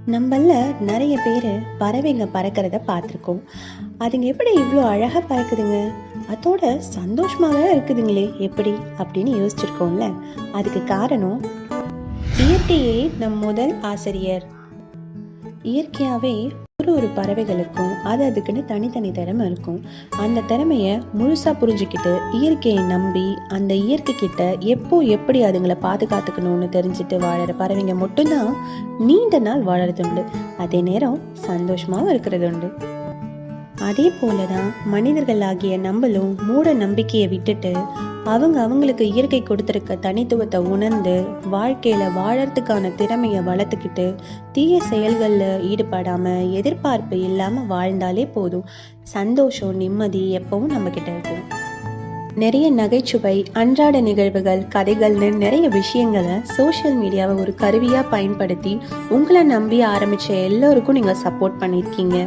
நம்மள நிறைய பேர் பறவைங்க பறக்கிறத பார்த்துருக்கோம். அதுங்க எப்படி இவ்வளோ அழகாக பறக்குதுங்க, அதோட சந்தோஷமாக இருக்குதுங்களே எப்படி அப்படின்னு யோசிச்சிருக்கோம்ல. அதுக்கு காரணம் இயற்கையே நம் முதல் ஆசிரியர். இயற்கையாகவே ஒரு பறவைகளுக்கும் அதுக்குன்னு தனித்தனி திறமை இருக்கும். அந்த திறமைய முழுசா புரிஞ்சுக்கிட்டு இயற்கையை நம்பி அந்த இயற்கை கிட்ட எப்போ எப்படி அதுங்களை பாதுகாத்துக்கணும்னு தெரிஞ்சுட்டு வாழற பறவைங்க மட்டும்தான் நீண்ட நாள் வாழறது உண்டு. அதே நேரம் சந்தோஷமாவும் இருக்கிறது உண்டு. அதே போலதான் மனிதர்கள் ஆகிய நம்மளும் மூட நம்பிக்கையை விட்டுட்டு அவங்களுக்கு இயற்கை கொடுத்திருக்க தனித்துவத்தை உணர்ந்து வாழ்க்கையில வாழறதுக்கான திறமையை வளர்த்துக்கிட்டு தீய செயல்கள்ல ஈடுபடாம எதிர்பார்ப்பு இல்லாம வாழ்ந்தாலே போதும். சந்தோஷம் நிம்மதி எப்பவும் நம்ம கிட்ட இருக்கும். நிறைய நகைச்சுவை அன்றாட நிகழ்வுகள் கதைகள்னு நிறைய விஷயங்களை சோஷியல் மீடியாவை ஒரு கருவியா பயன்படுத்தி உங்களை நம்பி ஆரம்பிச்ச எல்லோருக்கும் நீங்க சப்போர்ட் பண்ணியிருக்கீங்க.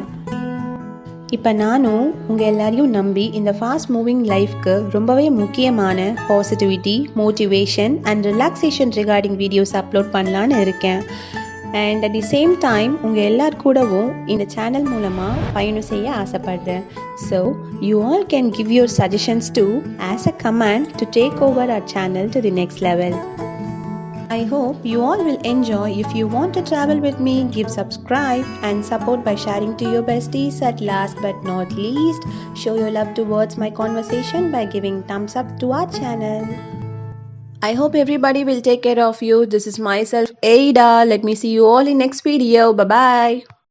இப்போ நானும் உங்கள் எல்லாரையும் நம்பி இந்த ஃபாஸ்ட் மூவிங் லைஃப்க்கு ரொம்பவே முக்கியமான positivity motivation and relaxation regarding videos upload பண்ணலான்னு இருக்கேன். And at the same time உங்கள் எல்லார் கூடவும் இந்த சேனல் மூலமாக பயணம் செய்ய ஆசைப்படுறேன். So you all can give your suggestions to us a comment to take over our channel to the next level. I hope you all will enjoy. If you want to travel with me, give subscribe and support by sharing to your besties. At last but not least, show your love towards my conversation by giving thumbs up to our channel. I hope everybody will take care of you. This is myself, Aida. Let me see you all in next video. Bye bye.